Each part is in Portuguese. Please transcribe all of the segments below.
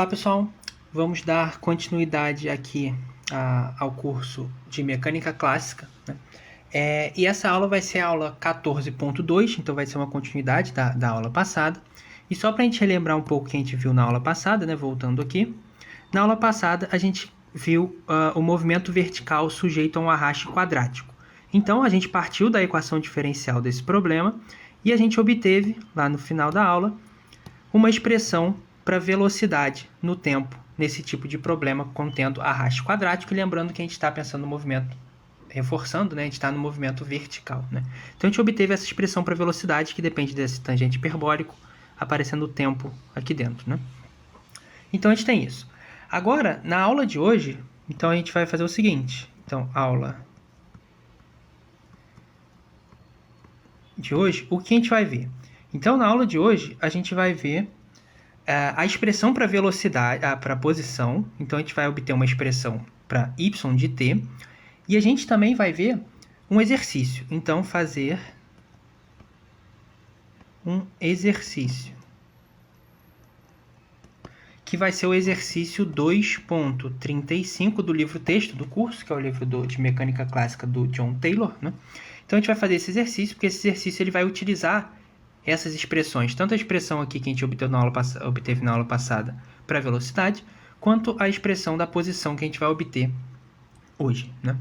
Olá pessoal, vamos dar continuidade aqui ao curso de Mecânica Clássica, né? E essa aula vai ser a aula 14.2, então vai ser uma continuidade da aula passada. E só para a gente relembrar um pouco o que a gente viu na aula passada, né? Voltando aqui. Na aula passada a gente viu o movimento vertical sujeito a um arraste quadrático. Então a gente partiu da equação diferencial desse problema e a gente obteve, lá no final da aula, uma expressão para velocidade no tempo nesse tipo de problema contendo arraste quadrático, e lembrando que a gente está pensando no movimento, reforçando, né? A gente está no movimento vertical, né? Então a gente obteve essa expressão para velocidade que depende desse tangente hiperbólico aparecendo o tempo aqui dentro, né? Então a gente tem isso. Agora, na aula de hoje, então a gente vai fazer o seguinte. Então, aula de hoje, o que a gente vai ver? Então, na aula de hoje, a gente vai ver a expressão para velocidade, para posição. Então, a gente vai obter uma expressão para y de t. E a gente também vai ver um exercício. Então, fazer um exercício, que vai ser o exercício 2.35 do livro texto do curso, que é o livro de Mecânica Clássica do John Taylor, né? Então, a gente vai fazer esse exercício, porque esse exercício ele vai utilizar essas expressões, tanto a expressão aqui que a gente obteve na aula passada para velocidade, quanto a expressão da posição que a gente vai obter hoje, né?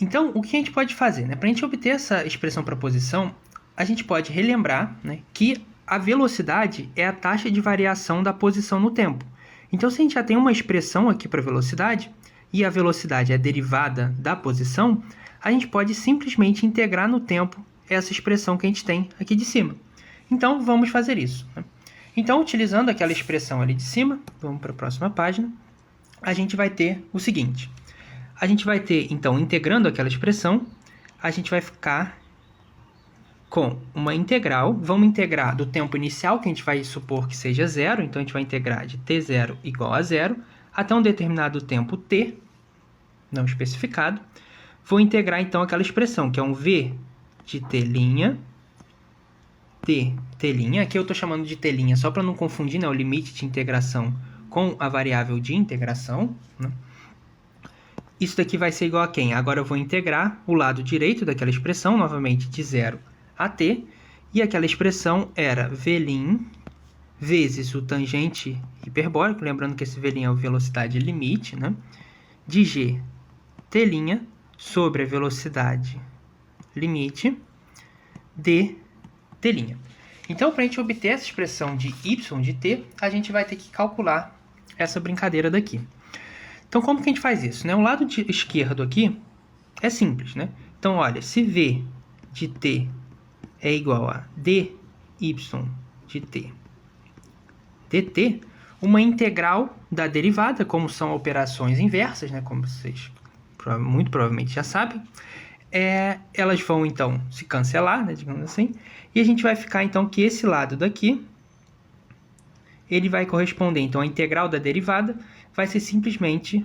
Então, o que a gente pode fazer, né? Para a gente obter essa expressão para posição, a gente pode relembrar, né, que a velocidade é a taxa de variação da posição no tempo. Então, se a gente já tem uma expressão aqui para velocidade, e a velocidade é a derivada da posição, a gente pode simplesmente integrar no tempo essa expressão que a gente tem aqui de cima. Então, vamos fazer isso, né? Então, utilizando aquela expressão ali de cima, vamos para a próxima página, a gente vai ter o seguinte. A gente vai ter, então, integrando aquela expressão, a gente vai ficar com uma integral. Vamos integrar do tempo inicial, que a gente vai supor que seja zero. Então, a gente vai integrar de t0 igual a zero até um determinado tempo t, não especificado. Vou integrar, então, aquela expressão, que é um v de t', t'. Aqui eu estou chamando de t' só para não confundir, né, o limite de integração com a variável de integração, né? Isso daqui vai ser igual a quem? Agora eu vou integrar o lado direito daquela expressão, novamente de 0 a t, e aquela expressão era v' vezes o tangente hiperbólico, lembrando que esse v' é a velocidade limite, né, de g t' sobre a velocidade limite de t'. Então, para a gente obter essa expressão de y de t, a gente vai ter que calcular essa brincadeira daqui. Então, como que a gente faz isso, né? O lado esquerdo aqui é simples, né? Então, olha, se v de t é igual a dy de t dt, uma integral da derivada, como são operações inversas, né? Como vocês muito provavelmente já sabem, elas vão, então, se cancelar, né? Digamos assim, e a gente vai ficar, então, que esse lado daqui, ele vai corresponder, então, a integral da derivada vai ser simplesmente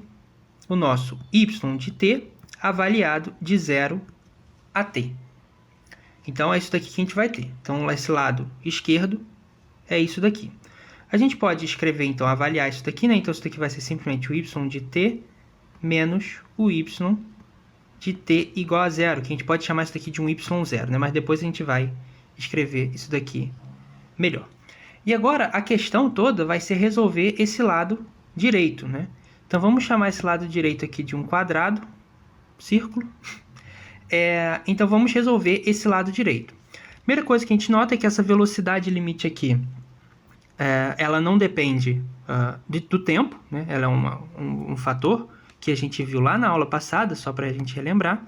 o nosso y de t avaliado de 0 a t. Então, é isso daqui que a gente vai ter. Então, esse lado esquerdo é isso daqui. A gente pode escrever, então, avaliar isso daqui, né? Então, isso daqui vai ser simplesmente o y de t menos o y de t igual a 0, que a gente pode chamar isso daqui de um y0, né? Mas depois a gente vai escrever isso daqui melhor. E agora, a questão toda vai ser resolver esse lado direito, né? Então, vamos chamar esse lado direito aqui de um quadrado, círculo. Então, vamos resolver esse lado direito. Primeira coisa que a gente nota é que essa velocidade limite aqui, ela não depende do tempo, né? Ela é um fator que a gente viu lá na aula passada, só para a gente relembrar.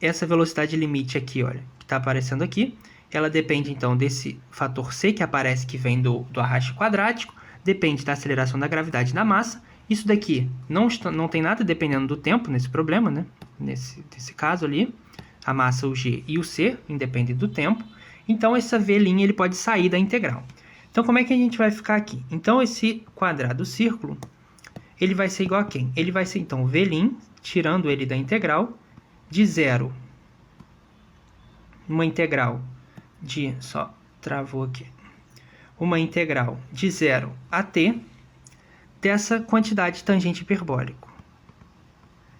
Essa velocidade limite aqui, olha, que está aparecendo aqui, ela depende, então, desse fator c, que aparece, que vem do arraste quadrático, depende da aceleração da gravidade da massa. Isso daqui não tem nada dependendo do tempo nesse problema, né? Nesse caso ali, a massa, o g e o c, independem do tempo. Então, essa v' ele pode sair da integral. Então, como é que a gente vai ficar aqui? Então, esse quadrado círculo, ele vai ser igual a quem? Ele vai ser, então, v', tirando ele da integral, de 0, uma integral de, uma integral de 0 a t, dessa quantidade de tangente hiperbólico.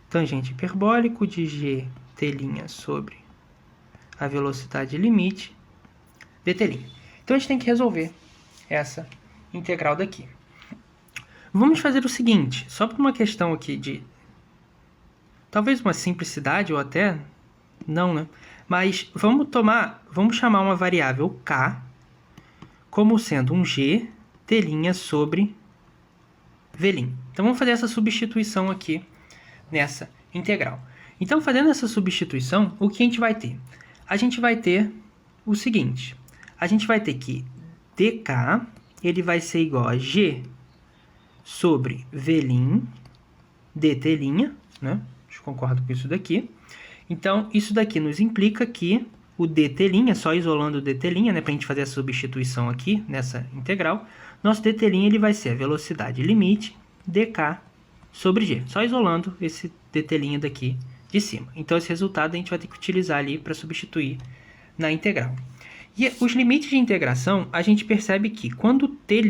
Tangente hiperbólico de gt' sobre a velocidade limite dt'. Então, a gente tem que resolver essa integral daqui. Vamos fazer o seguinte, só por uma questão aqui de talvez uma simplicidade ou até não, né? Mas vamos chamar uma variável k como sendo um g t' sobre v'. Então, vamos fazer essa substituição aqui nessa integral. Então, fazendo essa substituição, o que a gente vai ter? A gente vai ter o seguinte, a gente vai ter que dk, ele vai ser igual a g sobre v' dt', né? Eu concordo com isso daqui. Então, isso daqui nos implica que o dt', só isolando o dt', né, para a gente fazer a substituição aqui nessa integral, nosso dt' ele vai ser a velocidade limite dk sobre g, só isolando esse dt' daqui de cima. Então, esse resultado a gente vai ter que utilizar ali para substituir na integral. E os limites de integração, a gente percebe que quando t'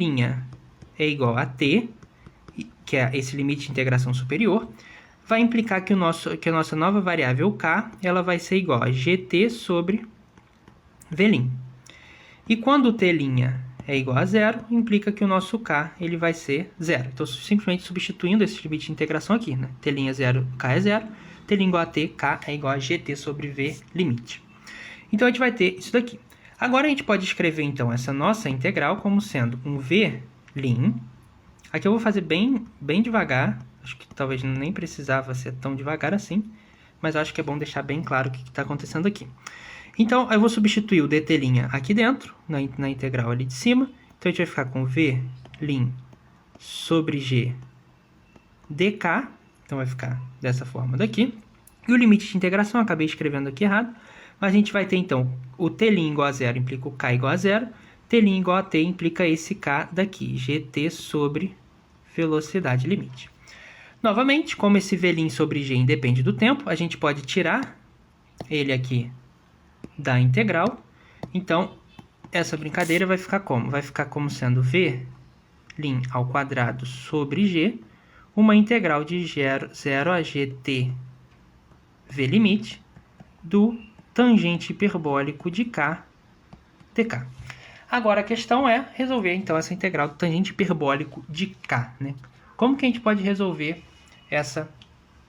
é igual a t, que é esse limite de integração superior, vai implicar que a nossa nova variável k ela vai ser igual a gt sobre v'. E quando t' é igual a zero, implica que o nosso k ele vai ser zero. Então, simplesmente substituindo esse limite de integração aqui, né? T' é zero, k é zero. T' igual a t, k é igual a gt sobre v limite. Então, a gente vai ter isso daqui. Agora, a gente pode escrever, então, essa nossa integral como sendo um v'. Aqui eu vou fazer bem devagar. Acho que talvez nem precisava ser tão devagar assim, mas acho que é bom deixar bem claro o que está acontecendo aqui. Então, eu vou substituir o dt' aqui dentro, na integral ali de cima. Então, a gente vai ficar com v' sobre g dk. Então, vai ficar dessa forma daqui. E o limite de integração, eu acabei escrevendo aqui errado. Mas a gente vai ter, então, o t' igual a zero implica o k igual a zero. T' igual a t implica esse k daqui, gt sobre velocidade limite. Novamente, como esse v' sobre g independe do tempo, a gente pode tirar ele aqui da integral. Então, essa brincadeira vai ficar como? Vai ficar como sendo v' ao quadrado sobre g, uma integral de 0 a gt v limite do tangente hiperbólico de k dk. Agora a questão é resolver então essa integral do tangente hiperbólico de k, né? Como que a gente pode resolver essa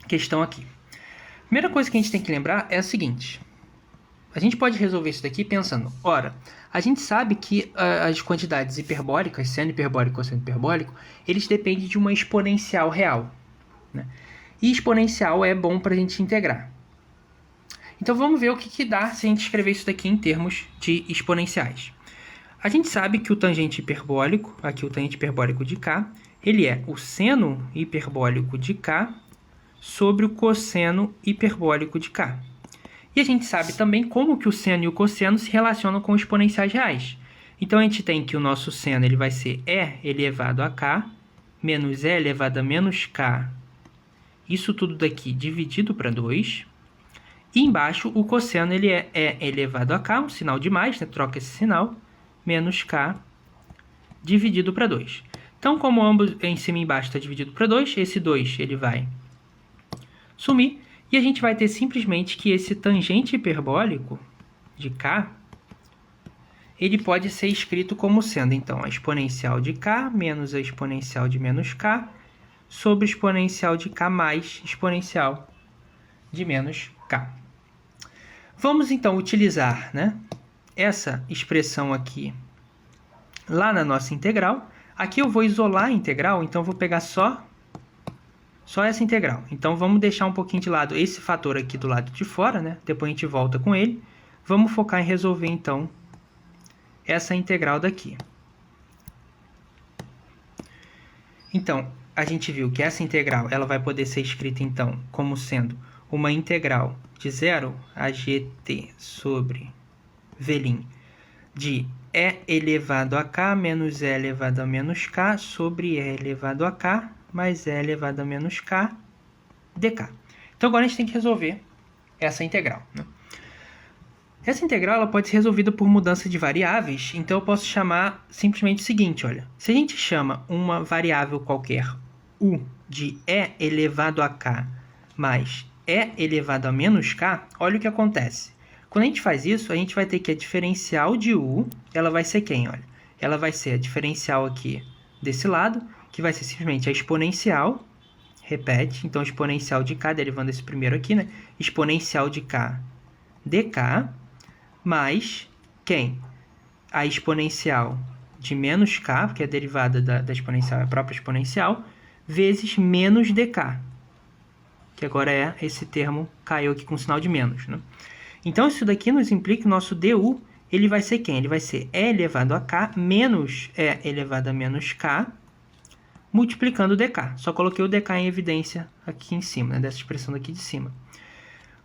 questão aqui? Primeira coisa que a gente tem que lembrar é a seguinte. A gente pode resolver isso daqui pensando, ora, a gente sabe que as quantidades hiperbólicas, seno hiperbólico ou cosseno hiperbólico, eles dependem de uma exponencial real, né? E exponencial é bom para a gente integrar. Então vamos ver o que dá se a gente escrever isso daqui em termos de exponenciais. A gente sabe que o tangente hiperbólico, aqui o tangente hiperbólico de k, ele é o seno hiperbólico de k sobre o cosseno hiperbólico de k. E a gente sabe também como que o seno e o cosseno se relacionam com exponenciais reais. Então, a gente tem que o nosso seno ele vai ser e elevado a k menos e elevado a menos k, isso tudo daqui dividido para 2. E embaixo, o cosseno ele é e elevado a k, um sinal de mais, né? Troca esse sinal, menos k dividido para 2. Então, como ambos em cima e embaixo está dividido para 2, esse 2 ele vai sumir. E a gente vai ter simplesmente que esse tangente hiperbólico de k, ele pode ser escrito como sendo, então, a exponencial de k menos a exponencial de menos k sobre exponencial de k mais exponencial de menos k. Vamos, então, utilizar, né, essa expressão aqui lá na nossa integral. Aqui eu vou isolar a integral, então eu vou pegar só essa integral. Então, vamos deixar um pouquinho de lado esse fator aqui do lado de fora, né? Depois a gente volta com ele. Vamos focar em resolver, então, essa integral daqui. Então, a gente viu que essa integral ela vai poder ser escrita, então, como sendo uma integral de 0 a gt sobre v' de e elevado a k menos e elevado a menos k sobre e elevado a k mais e elevado a menos k dk. Então, agora a gente tem que resolver essa integral, né? Essa integral ela pode ser resolvida por mudança de variáveis, então eu posso chamar simplesmente o seguinte, olha. Se a gente chama uma variável qualquer u de e elevado a k mais e elevado a menos k, olha o que acontece. Quando a gente faz isso, a gente vai ter que a diferencial de u, ela vai ser quem? Olha, ela vai ser a diferencial aqui desse lado, que vai ser simplesmente a exponencial, repete, então exponencial de k, derivando esse primeiro aqui, né? Exponencial de k dk, mais quem? A exponencial de menos k, porque a derivada da exponencial é a própria exponencial, vezes menos dk, que agora é esse termo, caiu aqui com sinal de menos, né? Então, isso daqui nos implica que o nosso du, ele vai ser quem? Ele vai ser e elevado a k menos e elevado a menos k, multiplicando o dk. Só coloquei o dk em evidência aqui em cima, né, dessa expressão daqui de cima.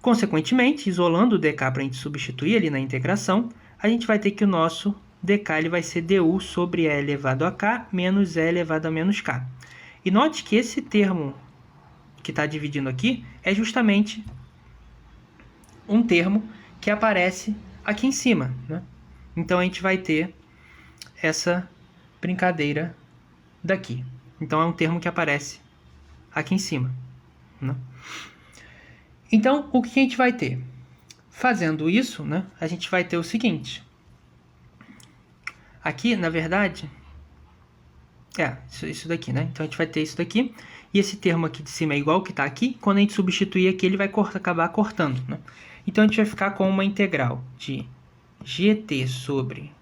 Consequentemente, isolando o dk para a gente substituir ali na integração, a gente vai ter que o nosso dk ele vai ser du sobre e elevado a k menos e elevado a menos k. E note que esse termo que está dividindo aqui é justamente um termo que aparece aqui em cima, né? Então, a gente vai ter essa brincadeira daqui. Então, é um termo que aparece aqui em cima, né? Então, o que a gente vai ter? Fazendo isso, né, a gente vai ter o seguinte. Aqui, na verdade, isso daqui, né? Então, a gente vai ter isso daqui. E esse termo aqui de cima é igual ao que está aqui. Quando a gente substituir aqui, ele vai acabar cortando, né? Então, a gente vai ficar com uma integral de gt sobre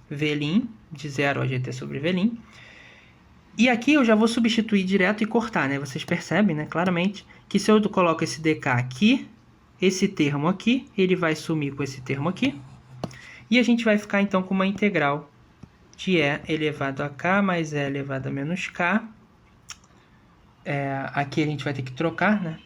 velim, de 0 a gt sobre velim. E aqui eu já vou substituir direto e cortar, né? Vocês percebem, né, claramente, que se eu coloco esse dk aqui, esse termo aqui, ele vai sumir com esse termo aqui. E a gente vai ficar, então, com uma integral de e elevado a k mais e elevado a menos k. Aqui a gente vai ter que trocar, né?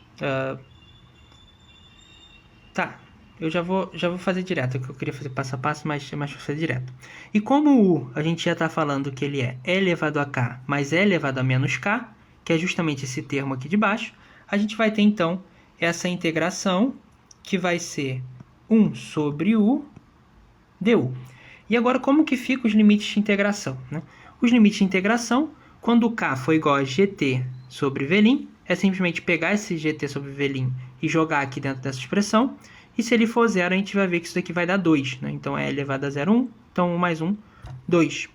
Eu já vou fazer direto, que eu queria fazer passo a passo, mas vou fazer direto. E como o u, a gente já está falando que ele é e elevado a k mais e elevado a menos k, que é justamente esse termo aqui de baixo, a gente vai ter, então, essa integração, que vai ser 1 sobre u du. E agora, como que ficam os limites de integração, né? Os limites de integração, quando k for igual a gt sobre velim, é simplesmente pegar esse gt sobre velim e jogar aqui dentro dessa expressão. E se ele for zero, a gente vai ver que isso daqui vai dar 2, né? Então, é elevado a 0, 1. Então, 1 mais 1, 2.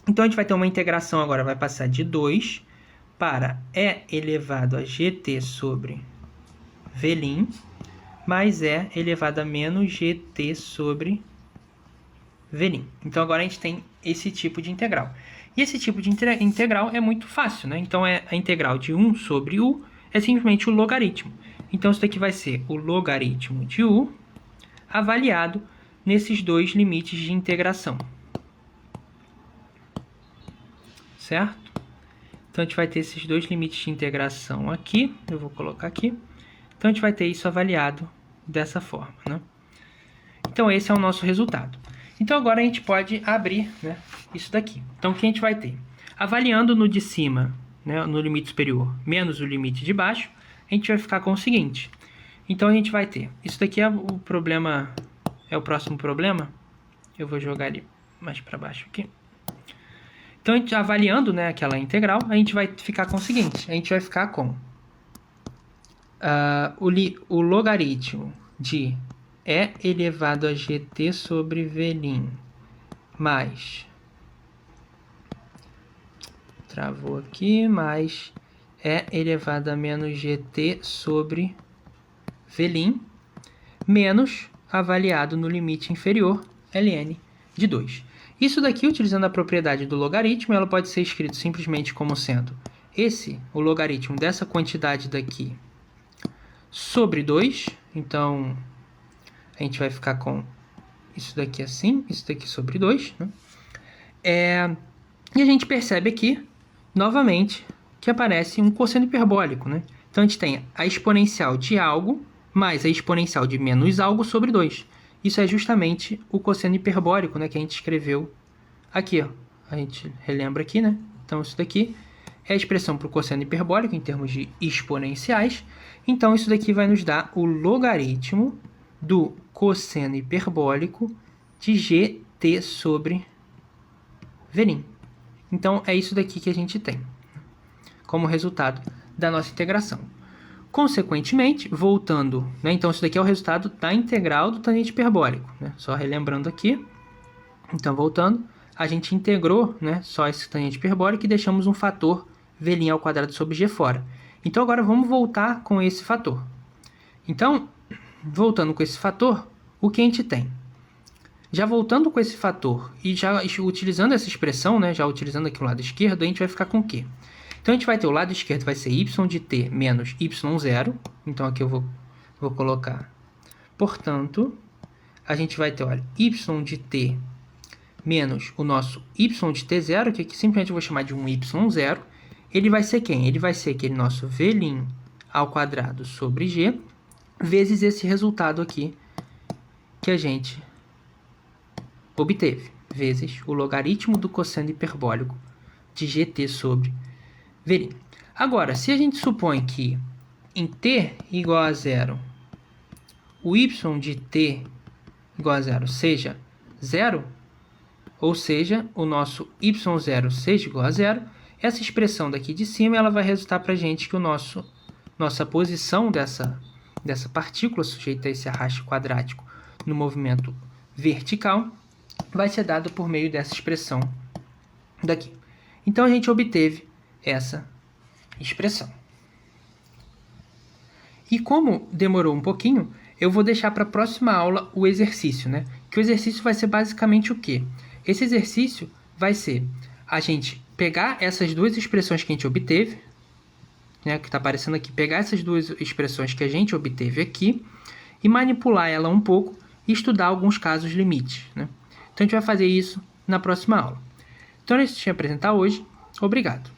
Então, a gente vai ter uma integração agora, vai passar de 2 para e elevado a gt sobre velim, mais e elevado a menos gt sobre velim. Então, agora a gente tem esse tipo de integral. E esse tipo de integral é muito fácil, né? Então, a integral de 1 sobre u é simplesmente o logaritmo. Então, isso daqui vai ser o logaritmo de u avaliado nesses dois limites de integração. Certo? Então, a gente vai ter esses dois limites de integração aqui. Eu vou colocar aqui. Então, a gente vai ter isso avaliado dessa forma, né? Então, esse é o nosso resultado. Então, agora a gente pode abrir, né, isso daqui. Então, o que a gente vai ter? Avaliando no de cima, né, no limite superior, menos o limite de baixo, a gente vai ficar com o seguinte. Então, a gente vai ter... Isso daqui é o problema... É o próximo problema. Eu vou jogar ele mais para baixo aqui. Então, a gente, avaliando, né, aquela integral, a gente vai ficar com o seguinte. A gente vai ficar com o logaritmo de e elevado a gt sobre velim mais... Travou aqui, mais... e elevado a menos gt sobre velim, menos avaliado no limite inferior, ln de 2. Isso daqui, utilizando a propriedade do logaritmo, ela pode ser escrito simplesmente como sendo o logaritmo dessa quantidade daqui sobre 2. Então, a gente vai ficar com isso daqui assim, isso daqui sobre 2. Né? E a gente percebe aqui, novamente, que aparece um cosseno hiperbólico, né? Então, a gente tem a exponencial de algo mais a exponencial de menos algo sobre 2. Isso é justamente o cosseno hiperbólico, né, que a gente escreveu aqui, ó. A gente relembra aqui, né? Então, isso daqui é a expressão para o cosseno hiperbólico em termos de exponenciais. Então, isso daqui vai nos dar o logaritmo do cosseno hiperbólico de gt sobre velim. Então, é isso daqui que a gente tem como resultado da nossa integração. Consequentemente, voltando, né, então isso daqui é o resultado da integral do tangente hiperbólico, né? Só relembrando aqui. Então, voltando, a gente integrou, né, só esse tangente hiperbólico e deixamos um fator velim ao quadrado sobre g fora. Então, agora vamos voltar com esse fator. Então, voltando com esse fator, o que a gente tem? Já voltando com esse fator e já utilizando essa expressão, né, já utilizando aqui o lado esquerdo, a gente vai ficar com o quê? Então, a gente vai ter o lado esquerdo vai ser y de t menos y0. Então, aqui eu vou colocar. Portanto, a gente vai ter, olha, y de t menos o nosso y de t0, que aqui simplesmente eu vou chamar de um y0. Ele vai ser quem? Ele vai ser aquele nosso velim ao quadrado sobre g, vezes esse resultado aqui que a gente obteve, vezes o logaritmo do cosseno hiperbólico de gt sobre velim. Agora, se a gente supõe que em t igual a 0, o y de t igual a 0 seja 0, ou seja, o nosso y0 seja igual a 0, essa expressão daqui de cima ela vai resultar para a gente que nossa posição dessa partícula sujeita a esse arraste quadrático no movimento vertical vai ser dado por meio dessa expressão daqui. Então, a gente obteve essa expressão. E como demorou um pouquinho, eu vou deixar para a próxima aula o exercício, né? Que o exercício vai ser basicamente o quê? Esse exercício vai ser a gente pegar essas duas expressões que a gente obteve, né, que está aparecendo aqui, pegar essas duas expressões que a gente obteve aqui e manipular ela um pouco e estudar alguns casos limites, né? Então, a gente vai fazer isso na próxima aula. Então, é isso que eu tinha a apresentar hoje. Obrigado.